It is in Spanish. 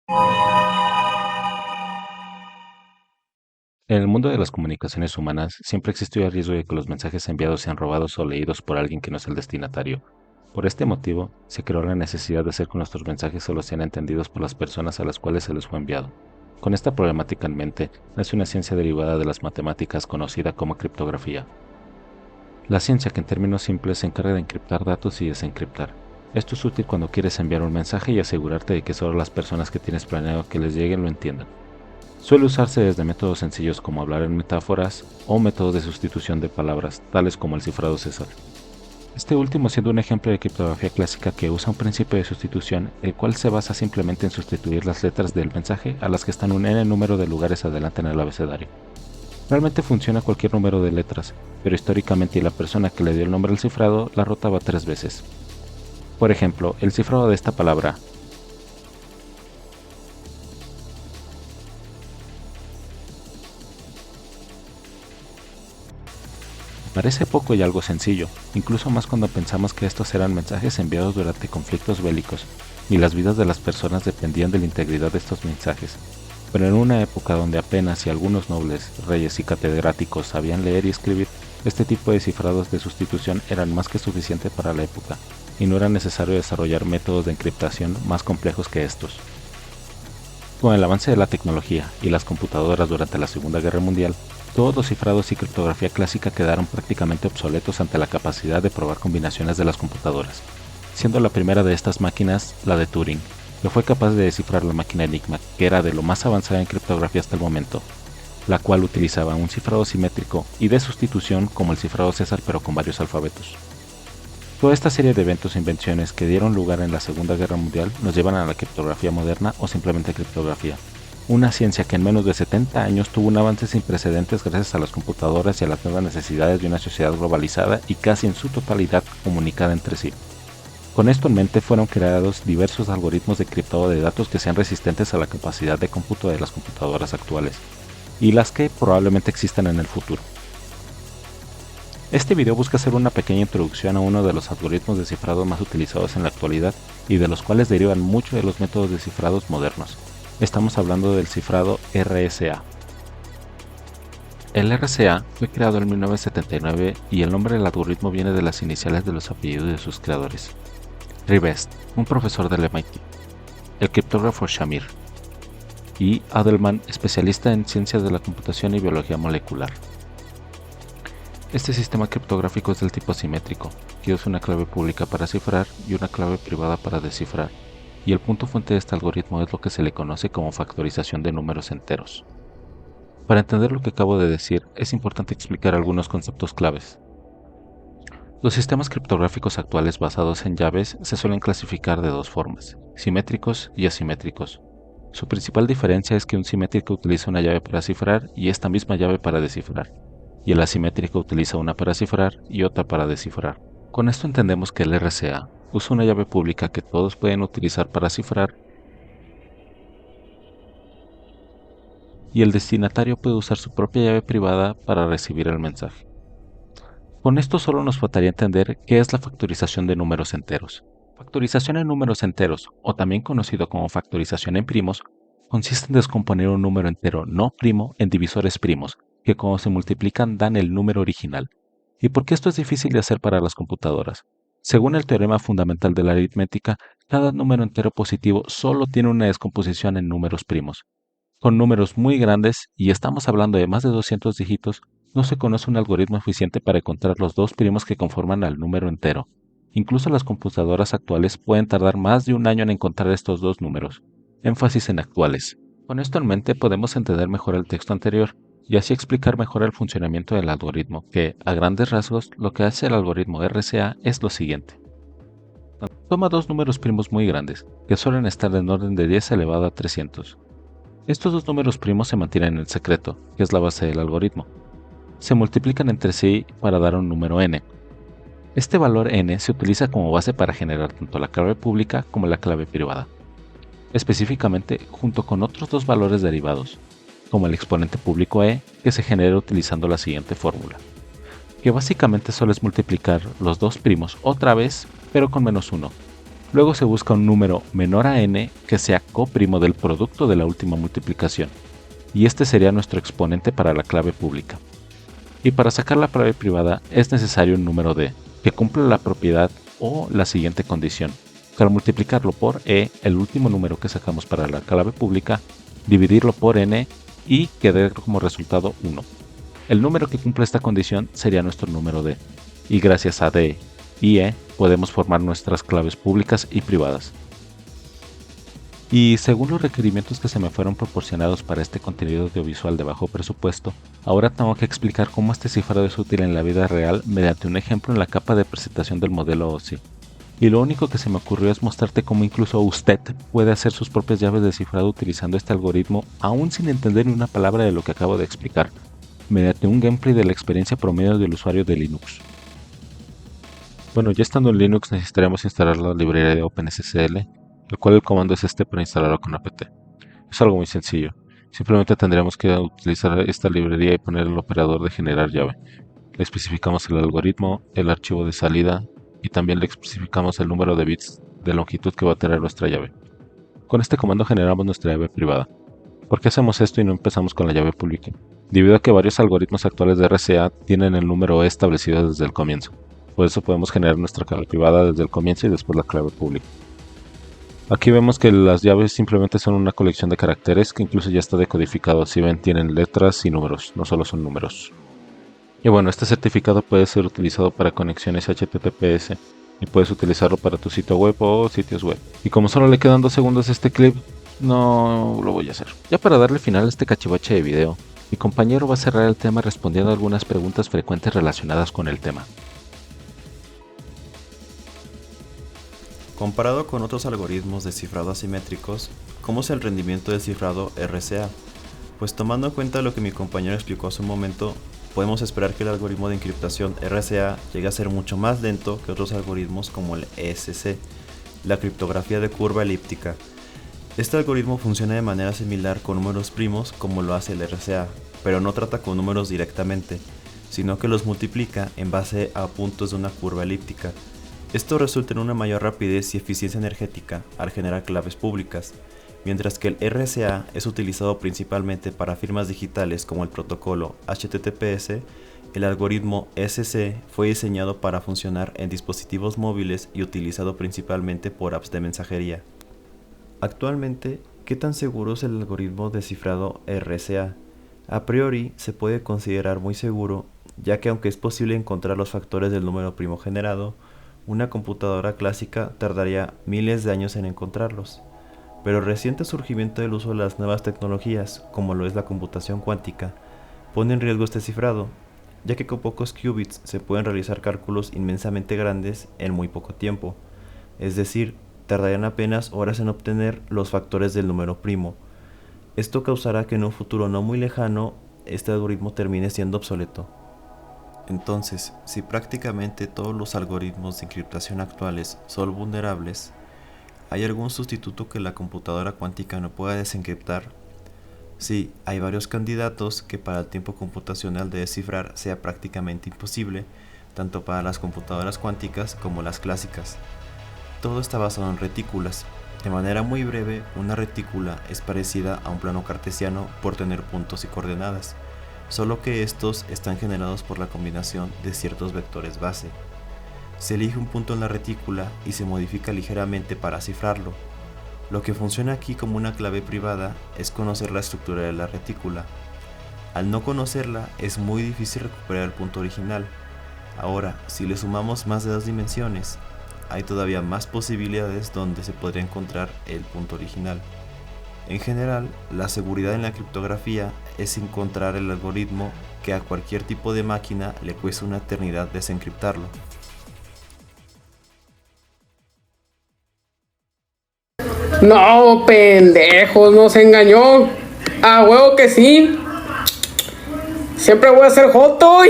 En el mundo de las comunicaciones humanas siempre existió el riesgo de que los mensajes enviados sean robados o leídos por alguien que no es el destinatario. Por este motivo, se creó la necesidad de hacer que nuestros mensajes solo sean entendidos por las personas a las cuales se les fue enviado. Con esta problemática en mente, nace una ciencia derivada de las matemáticas conocida como criptografía. La ciencia que en términos simples se encarga de encriptar datos y desencriptar. Esto es útil cuando quieres enviar un mensaje y asegurarte de que solo las personas que tienes planeado que les lleguen lo entiendan. Suele usarse desde métodos sencillos como hablar en metáforas o métodos de sustitución de palabras, tales como el cifrado César. Este último siendo un ejemplo de criptografía clásica que usa un principio de sustitución, el cual se basa simplemente en sustituir las letras del mensaje a las que están un n número de lugares adelante en el abecedario. Realmente funciona cualquier número de letras, pero históricamente la persona que le dio el nombre al cifrado la rotaba 3 veces. Por ejemplo, el cifrado de esta palabra parece poco y algo sencillo, incluso más cuando pensamos que estos eran mensajes enviados durante conflictos bélicos, y las vidas de las personas dependían de la integridad de estos mensajes. Pero en una época donde apenas si algunos nobles, reyes y catedráticos sabían leer y escribir, este tipo de cifrados de sustitución eran más que suficiente para la época, y no era necesario desarrollar métodos de encriptación más complejos que estos. Con el avance de la tecnología y las computadoras durante la Segunda Guerra Mundial, todos los cifrados y criptografía clásica quedaron prácticamente obsoletos ante la capacidad de probar combinaciones de las computadoras, siendo la primera de estas máquinas la de Turing, que fue capaz de descifrar la máquina Enigma, que era de lo más avanzada en criptografía hasta el momento, la cual utilizaba un cifrado simétrico y de sustitución como el cifrado César pero con varios alfabetos. Toda esta serie de eventos e invenciones que dieron lugar en la Segunda Guerra Mundial nos llevan a la criptografía moderna o simplemente criptografía, una ciencia que en menos de 70 años tuvo un avance sin precedentes gracias a las computadoras y a las nuevas necesidades de una sociedad globalizada y casi en su totalidad comunicada entre sí. Con esto en mente fueron creados diversos algoritmos de criptado de datos que sean resistentes a la capacidad de cómputo de las computadoras actuales, y las que probablemente existan en el futuro. Este video busca hacer una pequeña introducción a uno de los algoritmos de cifrado más utilizados en la actualidad y de los cuales derivan muchos de los métodos de cifrados modernos. Estamos hablando del cifrado RSA. El RSA fue creado en 1979 y el nombre del algoritmo viene de las iniciales de los apellidos de sus creadores. Rivest, un profesor del MIT, el criptógrafo Shamir, y Adleman, especialista en ciencias de la computación y biología molecular. Este sistema criptográfico es del tipo simétrico, que usa una clave pública para cifrar y una clave privada para descifrar, y el punto fuente de este algoritmo es lo que se le conoce como factorización de números enteros. Para entender lo que acabo de decir, es importante explicar algunos conceptos claves. Los sistemas criptográficos actuales basados en llaves se suelen clasificar de dos formas, simétricos y asimétricos. Su principal diferencia es que un simétrico utiliza una llave para cifrar y esta misma llave para descifrar, y el asimétrico utiliza una para cifrar y otra para descifrar. Con esto entendemos que el RSA usa una llave pública que todos pueden utilizar para cifrar y el destinatario puede usar su propia llave privada para recibir el mensaje. Con esto solo nos faltaría entender qué es la factorización de números enteros. Factorización en números enteros, o también conocido como factorización en primos, consiste en descomponer un número entero no primo en divisores primos, que cuando se multiplican dan el número original. ¿Y por qué esto es difícil de hacer para las computadoras? Según el teorema fundamental de la aritmética, cada número entero positivo solo tiene una descomposición en números primos. Con números muy grandes, y estamos hablando de más de 200 dígitos, no se conoce un algoritmo eficiente para encontrar los dos primos que conforman al número entero. Incluso las computadoras actuales pueden tardar más de un año en encontrar estos dos números. Énfasis en actuales. Con esto en mente podemos entender mejor el texto anterior y así explicar mejor el funcionamiento del algoritmo, que, a grandes rasgos, lo que hace el algoritmo RSA es lo siguiente. Toma dos números primos muy grandes, que suelen estar en orden de 10 elevado a 300. Estos dos números primos se mantienen en secreto, que es la base del algoritmo. Se multiplican entre sí para dar un número n. Este valor n se utiliza como base para generar tanto la clave pública como la clave privada, específicamente junto con otros dos valores derivados, como el exponente público e, que se genera utilizando la siguiente fórmula, que básicamente solo es multiplicar los dos primos otra vez, pero con -1. Luego se busca un número menor a n que sea coprimo del producto de la última multiplicación, y este sería nuestro exponente para la clave pública. Y para sacar la clave privada es necesario un número d que cumpla la propiedad o la siguiente condición, que al multiplicarlo por e, el último número que sacamos para la clave pública, dividirlo por n y que dé como resultado 1. El número que cumple esta condición sería nuestro número d, y gracias a d y e podemos formar nuestras claves públicas y privadas. Y según los requerimientos que se me fueron proporcionados para este contenido audiovisual de bajo presupuesto, ahora tengo que explicar cómo este cifrado es útil en la vida real mediante un ejemplo en la capa de presentación del modelo OSI. Y lo único que se me ocurrió es mostrarte cómo incluso usted puede hacer sus propias llaves de cifrado utilizando este algoritmo aún sin entender ni una palabra de lo que acabo de explicar, mediante un gameplay de la experiencia promedio del usuario de Linux. Bueno, ya estando en Linux necesitaremos instalar la librería de OpenSSL, el cual el comando es este para instalarlo con apt. Es algo muy sencillo, simplemente tendríamos que utilizar esta librería y poner el operador de generar llave. Le especificamos el algoritmo, el archivo de salida y también le especificamos el número de bits de longitud que va a tener nuestra llave. Con este comando generamos nuestra llave privada. ¿Por qué hacemos esto y no empezamos con la llave pública? Debido a que varios algoritmos actuales de RSA tienen el número E establecido desde el comienzo. Por eso podemos generar nuestra clave privada desde el comienzo y después la clave pública. Aquí vemos que las llaves simplemente son una colección de caracteres que incluso ya está decodificado. Si ven, tienen letras y números, no solo son números. Y bueno, este certificado puede ser utilizado para conexiones HTTPS y puedes utilizarlo para tu sitio web o sitios web. Y como solo le quedan 2 segundos a este clip, no lo voy a hacer. Ya para darle final a este cachivache de video, mi compañero va a cerrar el tema respondiendo a algunas preguntas frecuentes relacionadas con el tema. Comparado con otros algoritmos de cifrado asimétricos, ¿cómo es el rendimiento del cifrado RSA? Pues tomando en cuenta lo que mi compañero explicó hace un momento, podemos esperar que el algoritmo de encriptación RSA llegue a ser mucho más lento que otros algoritmos como el ESC, la criptografía de curva elíptica. Este algoritmo funciona de manera similar con números primos como lo hace el RSA, pero no trata con números directamente, sino que los multiplica en base a puntos de una curva elíptica. Esto resulta en una mayor rapidez y eficiencia energética al generar claves públicas, mientras que el RSA es utilizado principalmente para firmas digitales como el protocolo HTTPS. El algoritmo SC fue diseñado para funcionar en dispositivos móviles y utilizado principalmente por apps de mensajería. Actualmente, ¿qué tan seguro es el algoritmo de cifrado RSA? A priori, se puede considerar muy seguro, ya que aunque es posible encontrar los factores del número primo generado, una computadora clásica tardaría miles de años en encontrarlos. Pero el reciente surgimiento del uso de las nuevas tecnologías, como lo es la computación cuántica, pone en riesgo este cifrado, ya que con pocos qubits se pueden realizar cálculos inmensamente grandes en muy poco tiempo, es decir, tardarían apenas horas en obtener los factores del número primo. Esto causará que en un futuro no muy lejano, este algoritmo termine siendo obsoleto. Entonces, si prácticamente todos los algoritmos de encriptación actuales son vulnerables, ¿hay algún sustituto que la computadora cuántica no pueda desencriptar? Sí, hay varios candidatos que para el tiempo computacional de descifrar sea prácticamente imposible, tanto para las computadoras cuánticas como las clásicas. Todo está basado en retículas. De manera muy breve, una retícula es parecida a un plano cartesiano por tener puntos y coordenadas, solo que estos están generados por la combinación de ciertos vectores base. Se elige un punto en la retícula y se modifica ligeramente para cifrarlo. Lo que funciona aquí como una clave privada es conocer la estructura de la retícula. Al no conocerla, es muy difícil recuperar el punto original. Ahora, si le sumamos más de 2 dimensiones, hay todavía más posibilidades donde se podría encontrar el punto original. En general, la seguridad en la criptografía es encontrar el algoritmo que a cualquier tipo de máquina le cuesta una eternidad desencriptarlo. No, pendejos, nos engañó. A huevo que sí. Siempre voy a ser joto.